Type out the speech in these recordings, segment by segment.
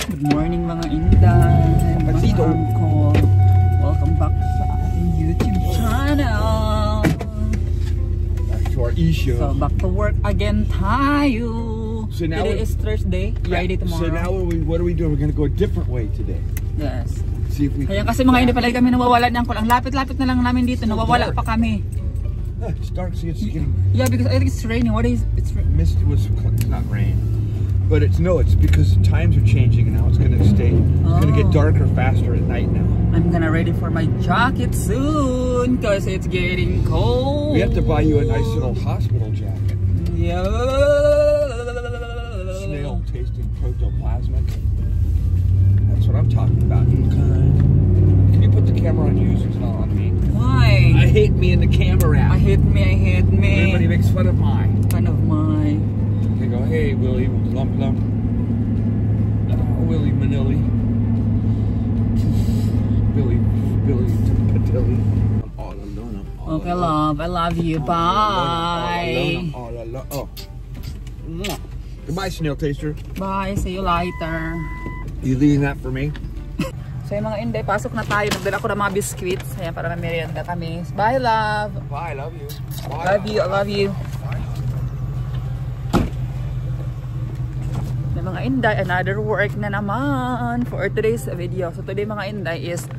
Good morning mga Inday, mga uncle. Welcome back sa ating YouTube channel. Back to our e-show. So back to work again tayo. So now today is Thursday, Friday tomorrow. So now what are we doing? We're going to go a different way today. Yes. See if we Kaya kasi mga hindi pala kami nawawala ng uncle. Ang lapit-lapit na lang namin dito, nawawala pa kami. It's dark, so it's getting... Yeah, because I think it's raining. What is it's Mist was not rain. But it's because times are changing and now it's gonna stay. It's gonna get darker faster at night now. I'm gonna ready for my jacket soon because it's getting cold. We have to buy you a nice little hospital jacket. Yeah. Snail tasting protoplasmic. That's what I'm talking about. Can you put the camera on you so it's not on me? Why? I hate me in the camera app. I hate me. Everybody makes fun of mine. Fun of mine. They go, hey Willie, lump lump. Willie Manilli. Billy Patilli. I'm all alone. Okay, love. I love you. Bye. All alone. Oh. Goodbye, snail taster. Bye. See you later. You leaving that for me? So yung mga Inday, pasok na tayo. Nagdala ko ng mga biscuits. Ayan, para may merienda kami. Bye, love. Bye, love you. Bye. Love you. I love you. Mga Inday, another work na naman for today's video. So today mga Inday is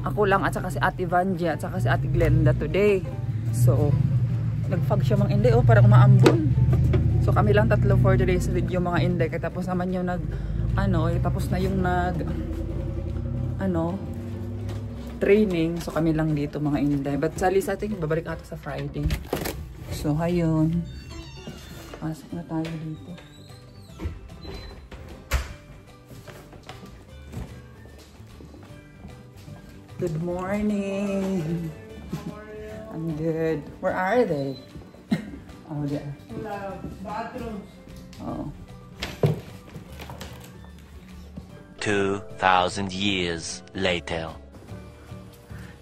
ako lang at saka si Ate Vanjie at saka si Ate Glenda today. So nagfag siya mga Inday, parang maambon. So kami lang tatlo for today's video mga Inday. Kaya tapos naman yung tapos na yung training. So kami lang dito mga Inday. But sa Lisa, babalik ata sa Friday. So ayun. Pasok na tayo dito. Good morning. I'm good. Where are they? Oh, there. Bathrooms. Oh. 2,000 years later.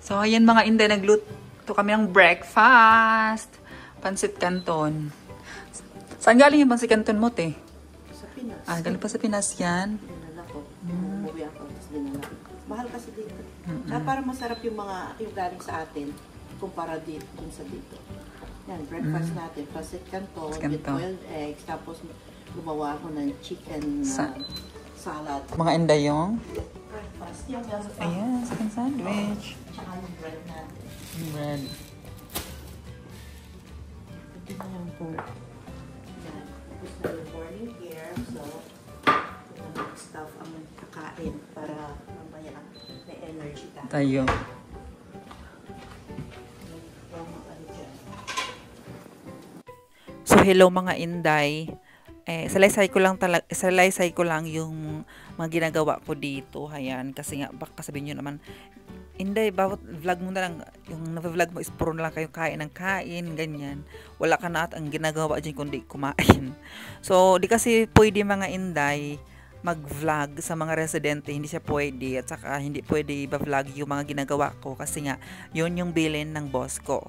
So, ayan mga Inday, nagluto kami ng breakfast. Pansit Canton. Saan galing yung pansit Canton mo, te? Sa Pinas. Ah, galing pa sa Pinas yan. Dinala ko. Umuwi ako. Tapos dinala. Mahal kasi dito. Kaya parang masarap yung galing sa atin kumpara dito sa dito. Yan, breakfast natin. Pansit Canton with boiled eggs. Tapos gumawa ako ng chicken salad. Mga Inday yung? Breakfast. Yung Ayan, chicken sandwich. Tsaka yung bread natin. Bread. Ito na yung pork. Yan. Tapos na yung morning here. So, ito na yung stuff ang kakain para mamaya may energy tayo. So hello mga Inday. Salaysay ko lang yung mga ginagawa ko dito. Ayan, kasi nga baka sabihin niyo naman, Inday, bawat vlog mo na lang, yung na-vlog mo is puro na lang kayo kain ng kain, ganyan. Wala ka na at ang ginagawa dyan kundi kumain. So, di kasi pwede mga Inday mag-vlog sa mga residente, hindi siya pwede, at saka hindi pwede i-vlog yung mga ginagawa ko kasi nga yun yung bilin ng boss ko.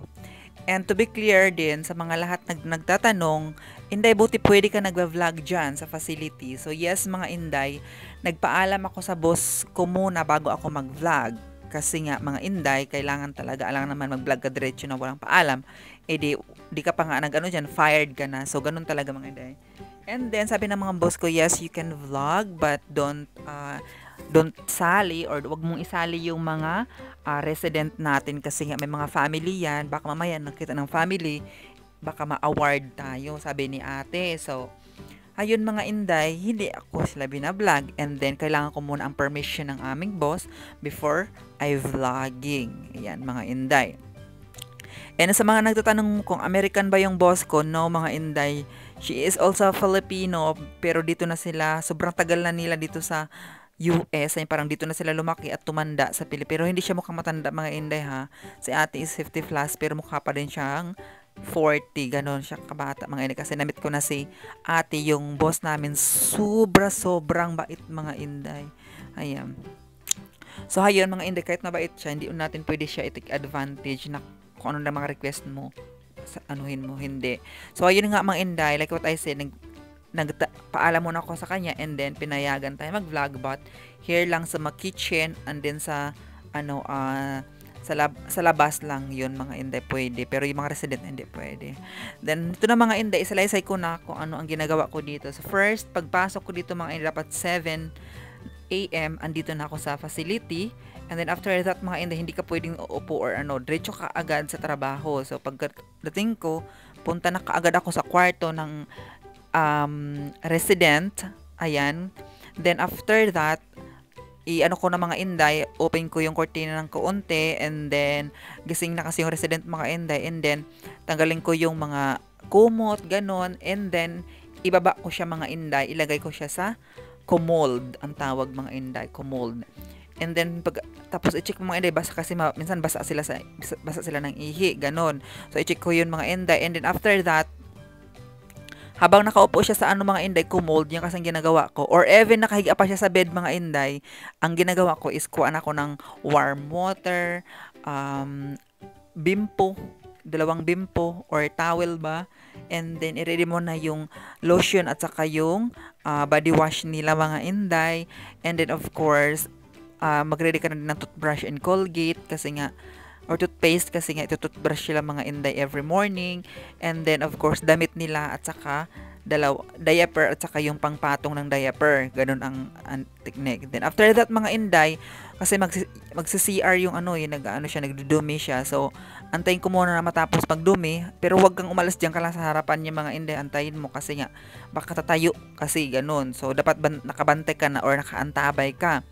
And to be clear din sa mga lahat nagtatanong, Inday, buti pwede ka nagva-vlog dyan sa facility. So yes mga Inday, nagpaalam ako sa boss ko muna bago ako mag-vlog. Kasi nga mga Inday, kailangan talaga, alam naman mag-vlog ka diretso na walang paalam. Di ka pa nga dyan, fired ka na. So ganun talaga mga Inday. And then sabi ng mga boss ko, yes, you can vlog but don't sali or wag mong isali yung mga resident natin kasi nga may mga family yan. Baka mamaya nakita ng family, baka ma-award tayo, sabi ni ate. So, ayun mga Inday, hindi ako sila binablog. And then, kailangan ko muna ang permission ng aming boss before I vlogging. Ayan mga Inday. And sa mga nagtatanong kung American ba yung boss ko, no mga Inday, she is also Filipino, pero dito na sila, sobrang tagal na nila dito sa US, ay parang dito na sila lumaki at tumanda sa Pilipinas. Pero hindi siya mukhang matanda mga Inday ha. Si ate is 50 plus, pero mukha pa din siyang 40, ganon siya kabata mga Inday. Kasi namit ko na si ate, yung boss namin, sobrang bait mga Inday. Ayan. So ayun mga Inday, kahit mabait siya, hindi natin pwede siya i-take advantage na kung ano na mga request mo, anuhin mo, hindi. So ayun nga mga Inday, like what I said, nagpaalam muna ako sa kanya, and then pinayagan tayo mag-vlog, but here lang sa kitchen, and then sa ano sa labas lang yun mga inday pwede, pero yung mga resident hindi pwede. Then ito na mga inday, isalaysay ko na kung ano ang ginagawa ko dito. So first, pagpasok ko dito mga inday, dapat 7 AM andito na ako sa facility. And then after that mga inday, hindi ka pwedeng uupo or ano, diretso ka agad sa trabaho. So pagdating ko, punta na kaagad ako sa kwarto ng resident. Ayan. Then after that, ano ko na mga inday, open ko yung cortina ng kaunti, and then gising na kasi yung resident mga inday, and then tanggalin ko yung mga kumot, ganon, and then ibaba ko siya mga inday, ilagay ko siya sa comold, ang tawag mga inday, comold. And then tapos i-check mga inday, basa kasi minsan basa sila ng ihi, ganon. So i-check ko yun mga inday, and then after that, habang nakaupo siya sa mga inday, kumold, yung kasing ginagawa ko. Or even nakahiga pa siya sa bed mga inday, ang ginagawa ko is kuhaan ako ng warm water, bimpo, 2 bimpo, or towel ba. And then, i-ready mo na yung lotion at saka yung body wash nila mga inday. And then, of course, mag-ready ka na din ng toothbrush and Colgate kasi nga, or toothpaste kasi nga ito-toothbrush sila mga inday every morning. And then of course damit nila at saka diaper at saka yung pangpatong ng diaper, ganun ang technique. Then after that mga inday, kasi magsi-CR yung nagdudumi siya, so antayin ko muna na matapos magdumi, pero wag kang umalis diyan ka lang sa harapan niya mga inday, antayin mo kasi nga baka tatayo kasi ganun. So dapat nakabantay ka na or nakaantabay ka.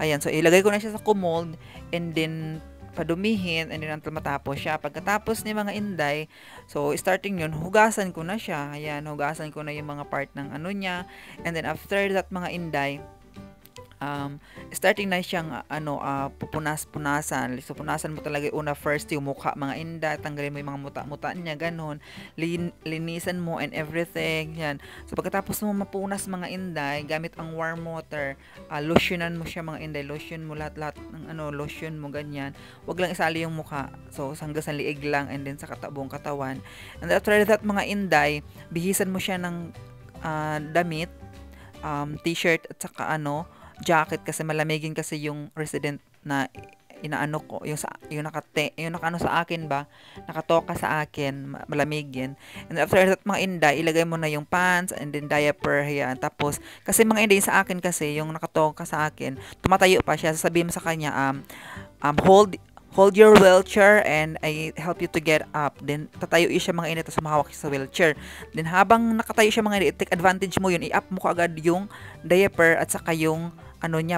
Ayan, so ilagay ko na siya sa comold, and then padumihin, and then until matapos siya. Pagkatapos ni mga inday, so starting yun, hugasan ko na siya. Ayan, hugasan ko na yung mga part ng niya. And then after that mga inday, starting na siyang pupunas-punasan. So punasan mo talaga una first yung mukha mga inday, tanggalin mo yung mga muta-muta niya, ganun. Linisan mo and everything. Yan. So pagkatapos mo mapunas mga inday, gamit ang warm water, lotionan mo siya mga inday, lotion mo lahat ng lotion mo ganyan. Wag lang isali yung mukha. So hanggang sa liig lang, and then sa buong katawan. And after that mga inday, bihisan mo siya ng damit, t-shirt at saka jacket, kasi malamigin kasi yung resident na inaano ko, yung sa akin ba, nakatoka sa akin, malamigin. And after that mga inday, ilagay mo na yung pants and then diaper, yan. Tapos kasi mga inday sa akin kasi yung nakatoka sa akin, tumatayo pa siya, sasabihin mo sa kanya hold your wheelchair and I help you to get up. Then tatayo siya mga inday, tapos mahawak siya sa wheelchair. Then habang nakatayo siya mga inday, take advantage mo yun, i-up mo kaagad yung diaper at saka yung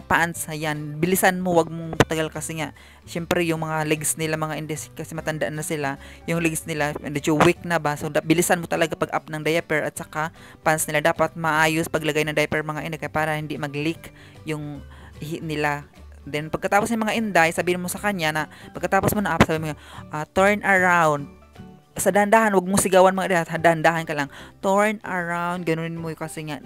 pants. Ayan, bilisan mo, wag mong patagal kasi nga syempre yung mga legs nila mga inday, kasi matandaan na sila, yung legs nila medyo weak na ba, so bilisan mo talaga pag up ng diaper at saka pants nila. Dapat maayos paglagay ng diaper mga inday, para hindi mag-leak yung ihi nila. Then pagkatapos ng mga inday, sabihin mo sa kanya na pagkatapos mo na up, sabihin mo turn around, sa dandahan, wag mong sigawan mga inday, dandahan ka lang, turn around, ganunin mo kasi nga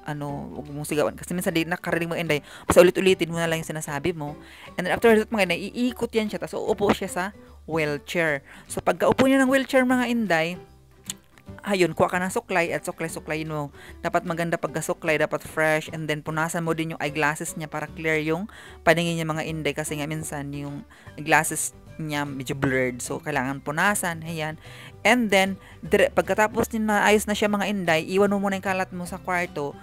huwag mong sigawan kasi minsan di nakarinig mo inday, basta ulit-ulitin mo na lang yung sinasabi mo. And then after that mga inday, iikot yan siya, tapos uupo siya sa wheelchair. So pagka-upo niya ng wheelchair mga inday, ayun, kuha ka ng suklay at suklay-suklayin mo. Dapat maganda pagka-suklay, dapat fresh, and then punasan mo din yung eyeglasses niya para clear yung paningin niya mga inday, kasi nga minsan yung eyeglasses niya medyo blurred, so kailangan punasan. Ayan. And then pagkatapos na ayos na siya mga inday, iwan mo muna yung kalat mo sa kwarto,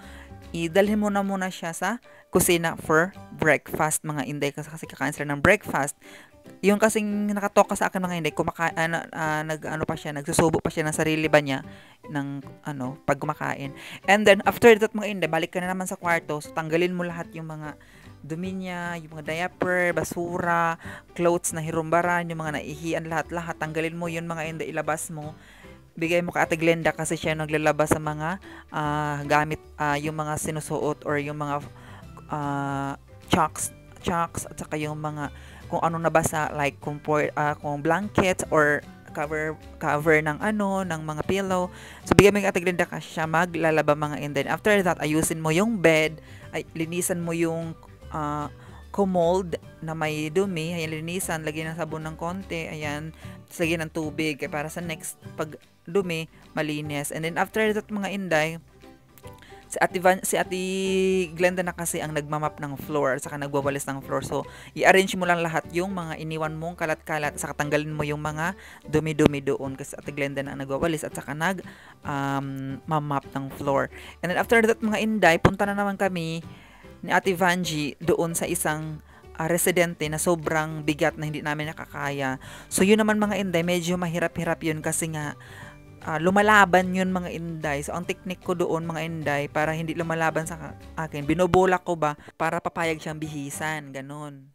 idalhin mo na muna siya sa kusina for breakfast mga inday, kasi kakain sila ng breakfast. Yung kasing nakatoka sa akin mga inday, nagsusubo pa siya ng sarili ba niya ng pag kumakain. And then after that mga inday, balik ka na naman sa kwarto, so tanggalin mo lahat yung mga dumi niya, yung mga diaper, basura, clothes na hirumbaran, yung mga naihian, lahat tanggalin mo yun mga inday, ilabas mo. Bigay mo ka Ate Glenda kasi siya naglalabas sa mga gamit, yung mga sinusuot or yung mga chocks at saka yung mga kung ano nabasa, like kung blankets or cover ng ng mga pillow. So bigyan mo yung Ate Glenda kasi siya maglalaba mga inday. After that, ayusin mo yung bed, linisan mo yung comold na may dumi, ayan, linisan, lagyan ng sabon ng konti, ayan, lagyan ng tubig para sa next pag dumi malinis. And then after that mga inday, Si Ate Glenda na kasi ang nagmamap ng floor at saka nagwawalis ng floor. So, i-arrange mo lang lahat yung mga iniwan mong kalat-kalat at saka tanggalin mo yung mga dumi-dumi doon kasi Ate Glenda na ang nagwawalis at saka mamap ng floor. And then after that mga Inday, punta na naman kami ni Ate Vanji doon sa isang residente na sobrang bigat na hindi namin nakakaya. So yun naman mga Inday, medyo mahirap-hirap yun kasi nga lumalaban yun mga Inday. So ang technique ko doon mga Inday, para hindi lumalaban sa akin, binobola ko ba para papayag siyang bihisan, ganun.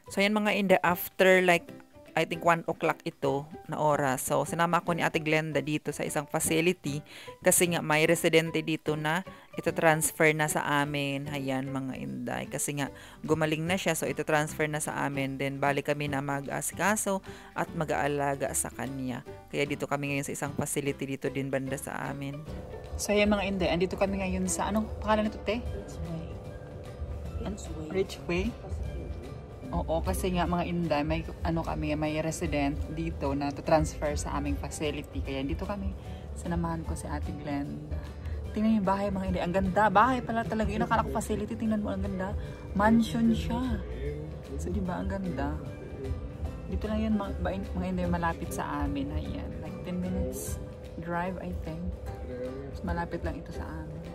So yan mga Inday, after like I think 1 o'clock ito na oras. So, sinama ko ni Ate Glenda dito sa isang facility kasi nga may residente dito na ito transfer na sa amin. Ayan mga Inday. Kasi nga gumaling na siya, so ito transfer na sa amin. Then balik kami na mag-asikaso at mag-aalaga sa kanya. Kaya dito kami ngayon sa isang facility dito din banda sa amin. So ayan mga Inday, andito kami ngayon sa anong pangalan nito, te? Ridgeway. Oo, kasi nga mga Inday, may resident dito na to-transfer sa aming facility. Kaya dito kami, sinamahan ko si Ate Glenda. Tingnan yung bahay mga Inday. Ang ganda. Bahay pala talaga. Yung nakala ko facility, tingnan mo, ang ganda. Mansion siya. So, diba, ang ganda. Dito lang yun mga Inday, malapit sa amin. Ayan, like 10 minutes drive, I think. So, malapit lang ito sa amin.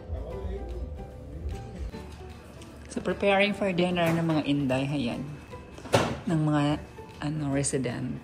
So, preparing for dinner ng mga Inday. Ayan. Ng mga resident.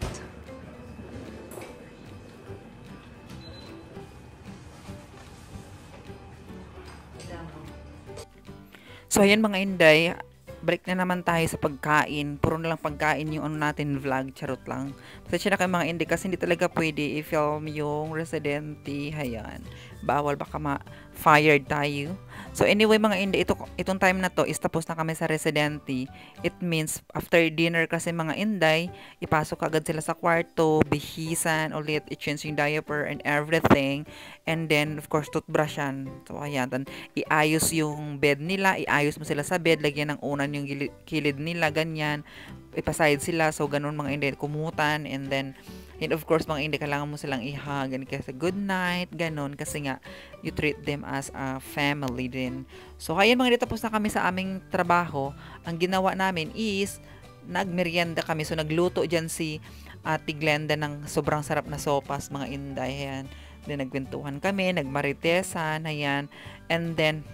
So ayan mga Inday, balik na naman tayo sa pagkain. Puro na lang pagkain yung natin vlog, charot lang. Pasensya na kayo mga Inday kasi hindi talaga pwede i-film yung residente. Ayan, bawal baka ma-fired tayo. So anyway mga Inday, itong time na to is tapos na kami sa residente. It means after dinner kasi mga Inday, ipasok agad sila sa kwarto, bihisan ulit, i-change yung diaper and everything. And then of course toothbrushan. So ayan, iayos yung bed nila, iayos mo sila sa bed, lagyan ng unan yung kilid nila, ganyan. Ipaside sila, so ganun mga Inday, kumutan, and then of course mga Inday, kailangan mo silang i-hug kasi good night, ganun, kasi nga you treat them as a family din. So ayan mga Inday, tapos na kami sa aming trabaho. Ang ginawa namin is nagmerienda kami, so nagluto dyan si Ate Glenda ng sobrang sarap na sopas mga Inday. Ayan, then nagkwentuhan kami, nagmaritesan, ayan, and then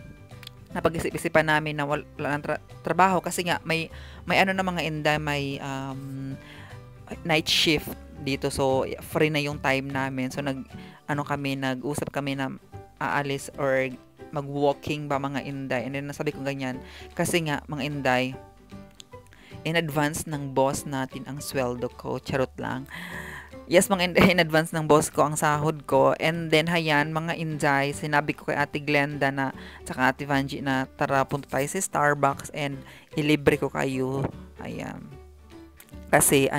napag-isip-isipan namin na wala ng trabaho kasi nga may ano na mga Inday, may night shift dito, so free na yung time namin. So nag-usap kami na aalis or mag-walking ba mga Inday. And then nasabi ko ganyan kasi nga mga Inday, in advance ng boss natin ang sweldo ko, charot lang. Yes, mga Inday, in advance ng boss ko ang sahod ko. And then, hayan, mga Inday, sinabi ko kay Ate Glenda na, tsaka Ate Vanji na, tara, punta tayo sa Starbucks and ilibre ko kayo. Ayan. Kasi,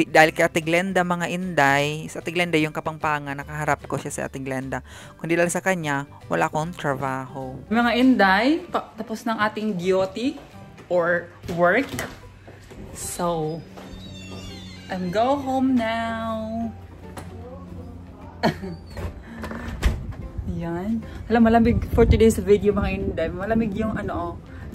dahil kay Ate Glenda, mga Inday, sa Ate Glenda yung kapangpangan, nakaharap ko siya sa Ate Glenda. Kung di lang sa kanya, wala akong trabaho. Mga Inday, tapos ng ating duty or work. So, I'm go home now. Ayan. Alam, malamig for today's video mga Inday. Malamig yung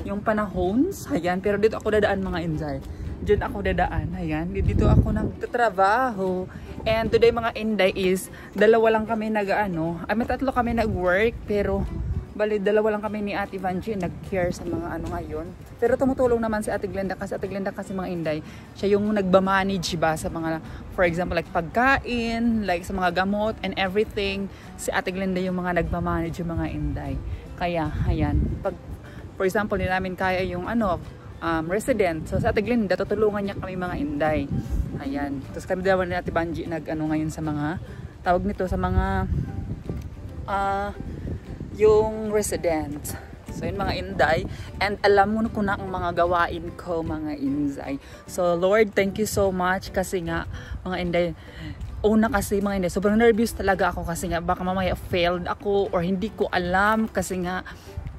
yung panahon. Ayan, pero dito ako dadaan mga Inday. Diyan ako dadaan. Ayan, dito ako nagtatrabaho. And today mga Inday is dalawa lang kami may tatlo kami nag-work, pero bali dalawa lang kami ni Ate Vanji nag-care sa mga ngayon. Pero tumutulong naman si Ate Glenda kasi mga Inday, siya yung nagba-manage ba sa mga, for example, like pagkain, like sa mga gamot and everything. Si Ate Glenda yung mga nagba-manage yung mga Inday. Kaya, ayan, pag, for example, hindi namin kaya yung resident. So sa Ate Glenda, tutulungan niya kami mga Inday. Ayan. Tapos kami dalawa ni Ate Vanji ngayon sa mga, tawag nito sa mga, yung resident. So yun mga Inday, and alam mo ko na ang mga gawain ko mga Inday. So Lord, thank you so much kasi nga mga Inday, una kasi mga Inday, sobrang nervous talaga ako kasi nga baka mamaya failed ako or hindi ko alam kasi nga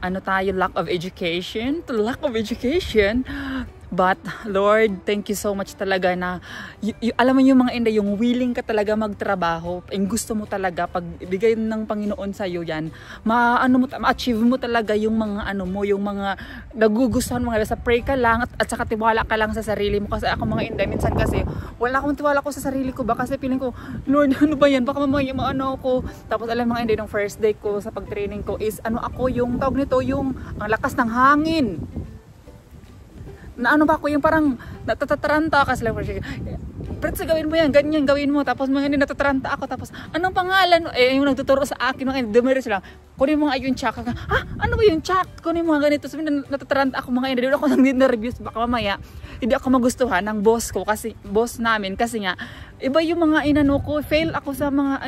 lack of education. But Lord, thank you so much talaga na alam mo yung mga Inday, yung willing ka talaga magtrabaho, yung gusto mo talaga pag ibigay ng Panginoon sa iyo yan, ma-achieve mo talaga yung mga yung mga nagugustuhan mo. Sa pray ka lang at saka tiwala ka lang sa sarili mo. Kasi ako mga Inday, minsan kasi wala akong tiwala ko sa sarili ko ba, kasi feeling ko, Lord, ano ba yan, baka mamaya ako. Tapos alam mga Inday, nung first day ko sa pag-training ko is ako yung tawag nito, yung ang lakas ng hangin na ba ako yung parang natatataranta kasi lang, Pritz, gawin mo yan, ganyan gawin mo. Tapos mga hindi natataranta ako. Tapos anong pangalan? Yung nagtuturo sa akin, mga dumiris lang, kunin mo nga yung check. Ano ba yung check? Kunin mo nga ganito. Sabi na natataranta ako mga hindi. Ako nang na-reviews, baka mamaya hindi ako magustuhan ng boss ko, kasi boss namin, kasi nga iba yung mga ko, fail ako sa mga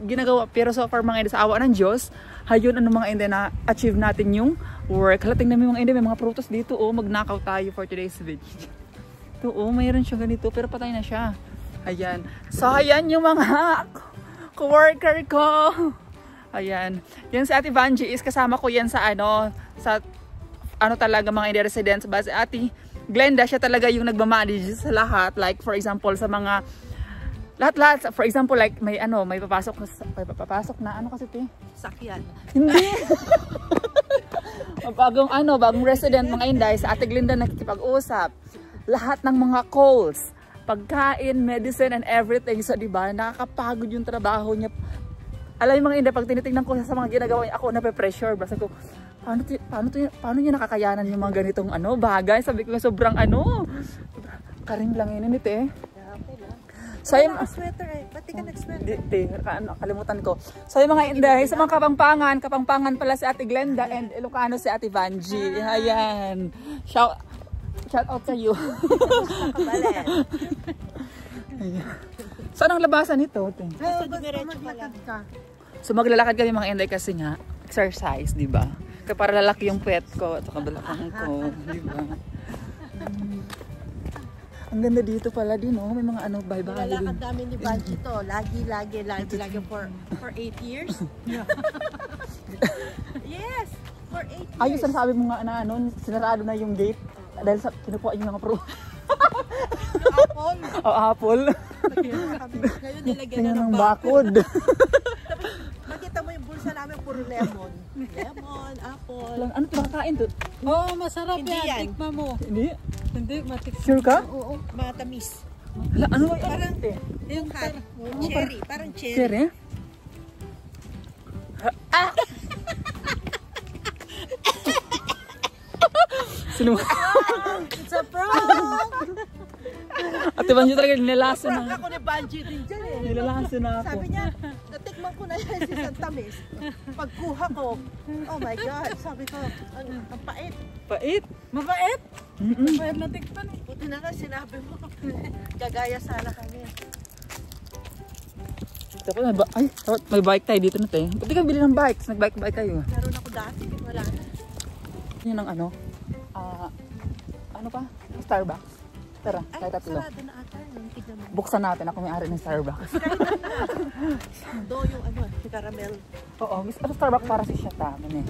ginagawa. Pero so far mga sa awa ng Diyos, hayon mga hindi na achieve natin yung work. Hala, tingnan mo mga hindi, may mga prutos dito. Magnakaw tayo for today's video. Ito, mayroon siya ganito, pero patay na siya. Ayan. So ayan yung mga co-worker ko. Ayan. Yan si Ate Vanji is kasama ko yan sa talaga mga hindi residents. Ba si Ate Glenda, siya talaga yung nagmamanage sa lahat. Like for example sa mga lahat. For example like may papasok na kasi ito? Sakyan. Hindi. bagong resident mga Inday, sa Ate Glenda nakikipag-usap. Lahat ng mga calls, pagkain, medicine and everything. So diba, nakakapagod yung trabaho niya. Alam mo mga Inday, pag tinitingnan ko sa mga ginagawa niya, ako nape-pressure. Basta ko, paano niya nakakayanan yung mga ganitong bagay? Sabi ko, sobrang karing lang yun ito eh. So, yung sweater eh. Ba't di ka nag-sweater? Kalimutan ko. So yung mga Inday, sa mga kapangpangan pala si Ate Glenda and Ilocano si Ate Vanji. Ayan. Shout out sa iyo. Saan ang labasan ito? So maglalakad kami mga Inday kasi nga exercise, di ba? Kaya para lalaki yung puwet ko at saka balakang ko, di ba? Ang ganda dito pala din, may mga bye-bye. Nilalakad namin ni Vanji to. Lagi for 8 years. Yes, for 8 years. Ayos, sabi mo nga na sinarado na yung gate dahil sa kinukuha yung mga pro. Apple. Apple. Ngayon nilagyan na ng bakod. Makita mo yung bulsa namin, puro lemon. Lemon, apple. Ano ito makakain to? Masarap yan. Tikma mo. Hindi, matikman. Sure ka? Oo. Matamis. Hala, parang yung cherry, parang cherry. Cherry? It's a prank! Ate Vanji talaga nilalaso Prank na. ako ni Vanji din dyan eh. Nilalaso na ako. Sabi niya, natikman ko na yan si Santamis. Pagkuha ko, oh my God, sabi ko, ang pait. Pait? Mabait? Mabait na tikman eh. Buti na nga sinabi mo. Gagaya sana kami. Tapos may bike tayo dito na tayo. Pwede kang bili ng bikes. Nag-bike kayo. Meron ako dati, wala na. Yun ang ano pa? Starbucks. Tara, tayo tatlo. Sarado na ata. Tignan mo. Buksan natin, ako may-ari ng Starbucks. Do yung caramel. Oo, Starbucks para sa siya tama eh.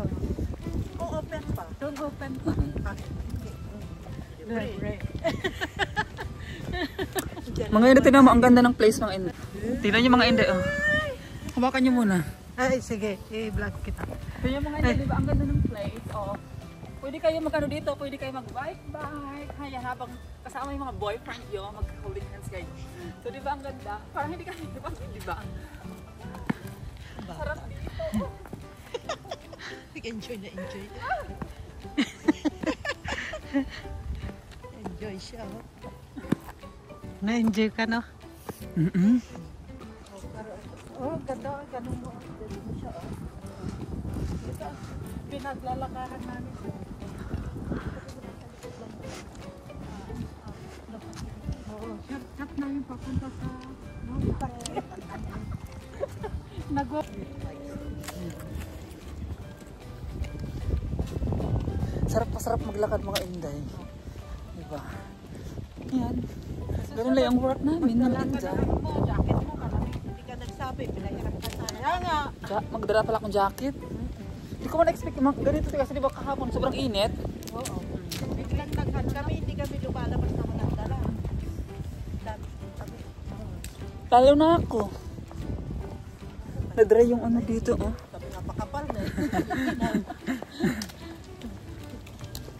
Oh, open pa. Don't open pa. Right. Mga Inday, tingnan mo, ang ganda ng place ng Inday. Tingnan nyo mga Inday. Hawakan nyo muna. Ay, sige. I-vlog kita. Tingnan mga Inday, diba ang ganda ng place? Pwede kayo dito, pwede kayo mag-bike. Kaya habang kasama yung mga boyfriend nyo, mag-holding hands kayo. So diba ang ganda? Parang hindi kayo, diba? Sarap dito. Enjoy na enjoy. Enjoy siya. Na-enjoy ka, no? Ganda. Ganun mo. Ganun siya. Pinaglalakaran namin siya. Shortcut na yung papunta sa... Sarap maglakad mga Inday. Diba? Ayan. Ganun lang yung work namin ng Inday. Jacket mo, malamig. Hindi ka nagsabi. Pinahirap ka sana nga. Magdala pala akong jacket. Hindi ko man expect ganito kasi diba kahapon sobrang init. Oo. Biglang kami, hindi kami lumalabas na walang dala. Talo na ako. Na-dry yung ano dito, oh. Sabi napakapal na eh.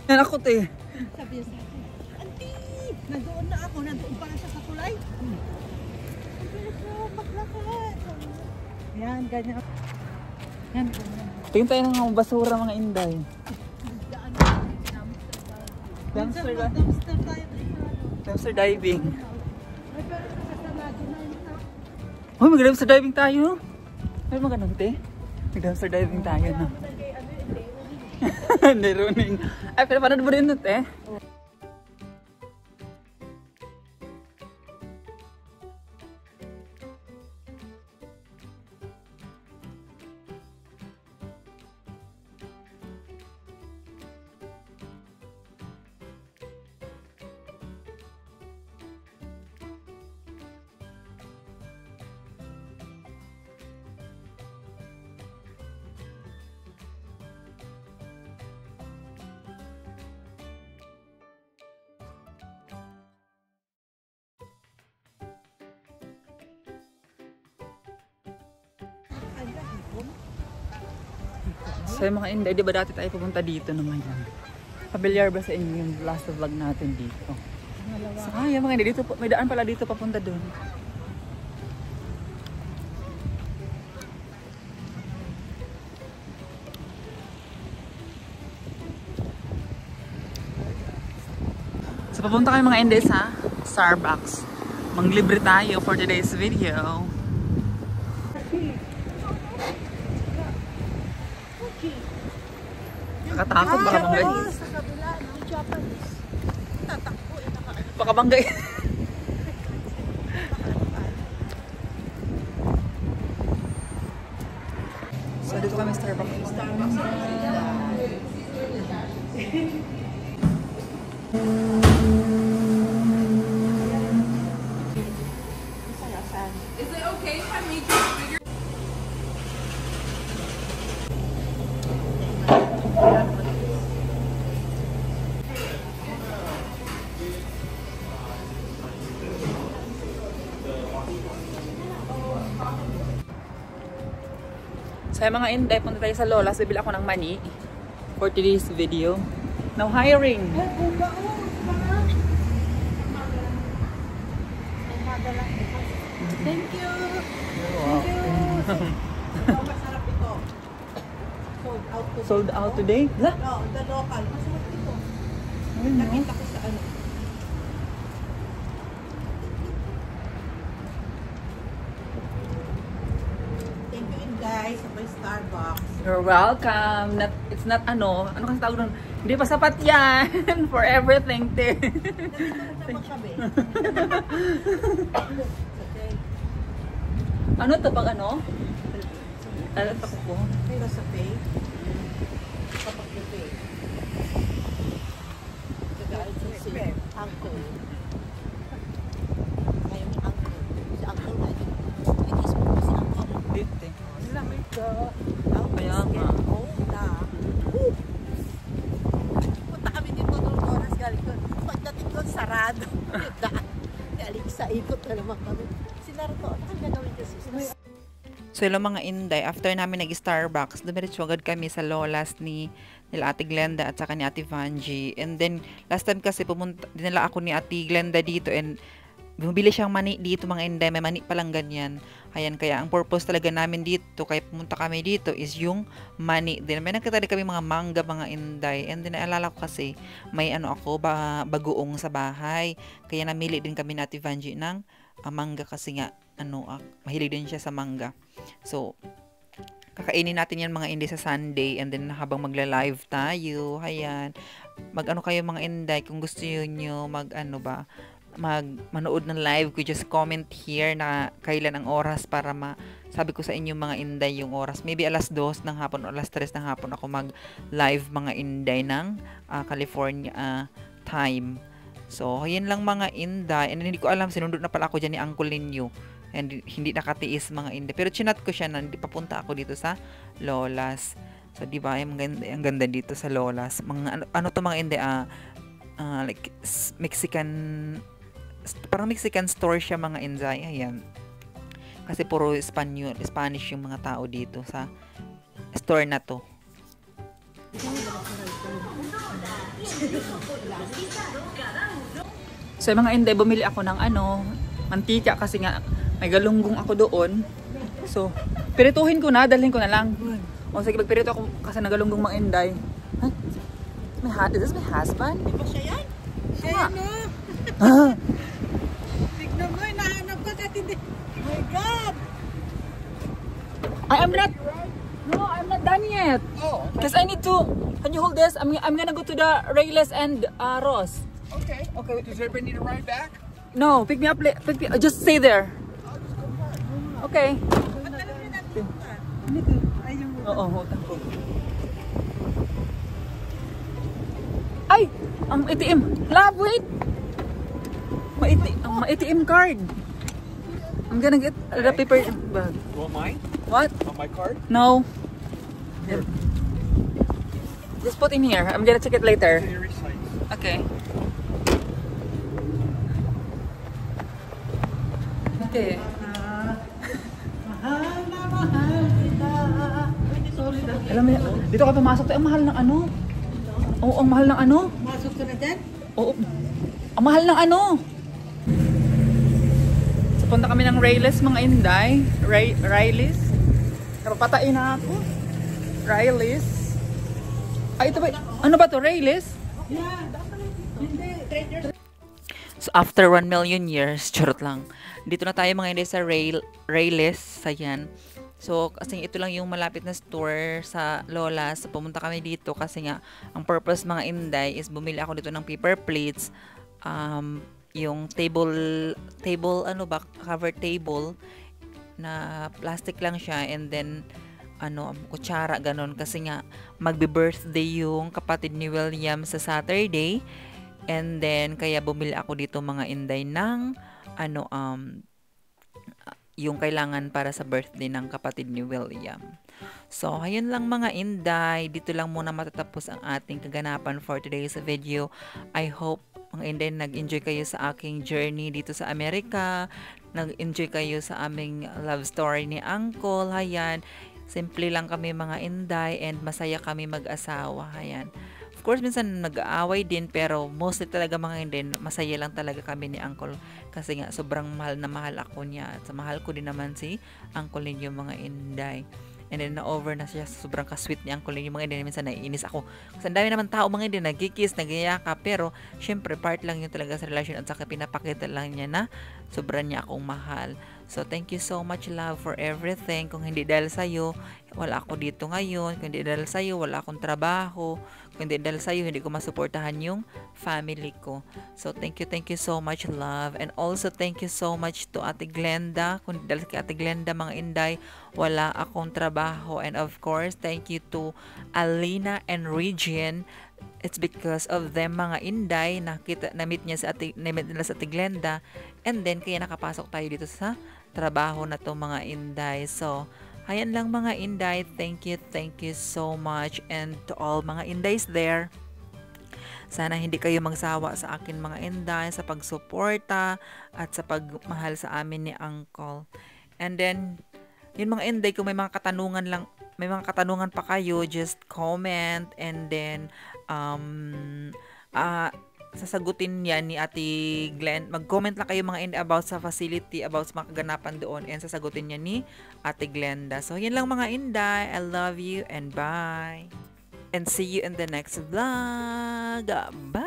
Yan ako, te. Sabi niya sa akin, Auntie! Nandoon na ako, nandoon pa siya sa tulay. Maglakad. Yan, ganyan. Yan, ganyan. Tingin tayo ng mga basura, mga inday. Dumpster tayo. Dumpster diving. Ay, pero nakasamado na yun. Oh, mag-dumpster diving tayo. Ay, magandang, te. Mag-dumpster diving tayo na. Hindi, running. Ay, pero parang mo rin, te. So yung mga inday, di ba dati tayo pupunta dito naman yan? Familiar ba sa inyo yung last vlog natin dito? So kaya mga inday, dito, may daan pala dito papunta doon. So papunta kayo mga inday sa Starbucks. Manglibre tayo for today's video. Nakatakot baka banggay. Sa kabila, no? Japanese. Tatakbo, nakaano. Baka banggay. So dito kami Starbucks. Is it okay if I make it bigger? So mga inday, punta tayo sa Lola's. Bibili ako ng mani for today's video. Now hiring. Thank you. Masarap ito. Sold out to. Sold out today? La? No, the local. Masarap ito. Ayun, no? Nakita ko sa ano. Thank you guys sa may Starbucks. You're welcome. It's not ano kasi tawag nun? Hindi pa sapat yan for everything, te. Nandito na naman kami. Okay. Ano to pag ano? Ano to ko? Pero sa pay. Kapag you pay. Gagaan sa si uncle. Ngayon ni uncle. Si uncle na ito. Nagis mo si uncle. Dito. Lamig ka. Kaya nga. Punta kami dito noong oras galing ko. Pagdating ko, sarado. Galing sa ikot na naman kami. Sinaro ko, ano kang gagawin kasi? So yung mga inday, after namin nag-Starbucks, dumiretso agad kami sa Lola's nila Ate Glenda at saka ni Ate Vanji. And then, last time kasi dinala ako ni Ate Glenda dito and bumili siyang mani dito mga inday. May mani palang ganyan. Ayan, kaya ang purpose talaga namin dito, kaya pumunta kami dito is yung mani. Then may nakita din kami mga mangga mga inday. And then naalala ko kasi may bagoong sa bahay. Kaya namili din kami ni Ate Vanji ng mangga kasi nga mahilig din siya sa mangga. So, kakainin natin yan mga inday sa Sunday and then habang magla-live tayo, ayan, mag-ano kayo mga inday, kung gusto nyo manood ng live ko, just comment here na kailan ang oras para sabi ko sa inyo mga inday yung oras. Maybe alas 2 ng hapon o alas 3 ng hapon ako mag-live mga inday ng California time. So, yun lang mga inday. And hindi ko alam, sinundot na pala ako dyan ni Uncle ninyo. And hindi nakatiis mga inday. Pero chinat ko siya na papunta ako dito sa Lola's. So, di ba, ang ganda dito sa Lolas. Mga, ano to mga Inday, like, Mexican, parang Mexican store siya mga Inday. Ayan. Kasi puro Spanish yung mga tao dito sa store na to. So, mga Inday, bumili ako ng mantika kasi nga may galunggong ako doon. So, pirituhin ko na, dalhin ko na lang. O sige, magpirito ako kasi nagalunggong mga Inday. Huh? Is this my husband? Di ba siya yan? Siya Nga. yan, no? Ah! Tignan mo, nahanap ka at hindi. Oh my God! I am not. No, I'm not done yet. Oh, Because I need to. Can you hold this? I'm gonna go to the Rayles and Ross. okay. Okay. Does everybody need a ride back? No, pick me up. Just stay there. Okay. Oo, utang ko. Ay! Ang ATM! Love, wait! Ma-ATM card. I'm gonna get the paper bag. You want mine? What? On my card? No. Here. Just put in here. I'm gonna check it later. Here is size. Okay. Okay. Mahal na mahal kita. Sorry na. Alam mo, dito ka pumasok. Ang mahal ng ano? Oo, ang mahal ng ano? Masok ka na dyan? Oo. Ang mahal ng ano? So, punta kami ng Rayles, mga Inday. Rayles. Napapatain na ako. Rayles. Ay, ito ba? Ano ba to? Rayles? Hindi, traders. So, after 1 million years, charot lang. Dito na tayo mga Inday sa Rayles. Ayan. So, kasi ito lang yung malapit na store sa Lolas. So, pumunta kami dito kasi nga, ang purpose mga Inday is bumili ako dito ng paper plates. Yung cover table na plastic lang siya, and then kutsara ganon, kasi nga magbe-birthday yung kapatid ni William sa Saturday, and then kaya bumili ako dito mga Inday ng yung kailangan para sa birthday ng kapatid ni William. So, ayun lang mga Inday. Dito lang muna matatapos ang ating kaganapan for today's video. I hope mga Inday nag-enjoy kayo sa aking journey dito sa Amerika. Nag-enjoy kayo sa aming love story ni Uncle. Ayan. Simple lang kami mga Inday and masaya kami mag-asawa. Ayan. Of course, minsan nag-aaway din, pero mostly talaga mga Inday, masaya lang talaga kami ni Uncle. Kasi nga, sobrang mahal na mahal ako niya. At mahal ko din naman si Uncle ninyo mga Inday. And then, na-over na siya. Sobrang ka-sweet ni Uncle ninyo mga Inday. Minsan, naiinis ako. Kasi ang dami naman tao mga Inday, nagkikiss, nagyayaka. Pero, syempre, part lang yun talaga sa relasyon. At saka, pinapakita lang niya na sobrang niya akong mahal. So, thank you so much, love, for everything. Kung hindi dahil sa'yo, wala ako dito ngayon. Kung hindi dahil sa'yo, wala akong trabaho. Kung hindi dahil sa'yo, hindi ko masuportahan yung family ko. So, thank you so much, love. And also, thank you so much to Ate Glenda. Kung dahil kay Ate Glenda, mga Inday, wala akong trabaho. And of course, thank you to Alina and Regine. It's because of them mga Inday, na-meet nila sa Ate Glenda, and then kaya nakapasok tayo dito sa trabaho na to mga Inday. So, ayan lang mga Inday. Thank you so much, and to all mga Indays there. Sana hindi kayo magsawa sa akin mga Inday, sa pagsuporta at sa pagmahal sa amin ni Uncle. And then, yun mga Inday, kung may mga katanungan pa kayo, just comment, and then sasagutin yan ni Ate Glenn. Mag-comment lang kayo mga Inday about sa facility, about sa mga kaganapan doon, and sasagutin yan ni Ate Glenda. So, yun lang mga Inday. I love you and bye. And see you in the next vlog. Bye!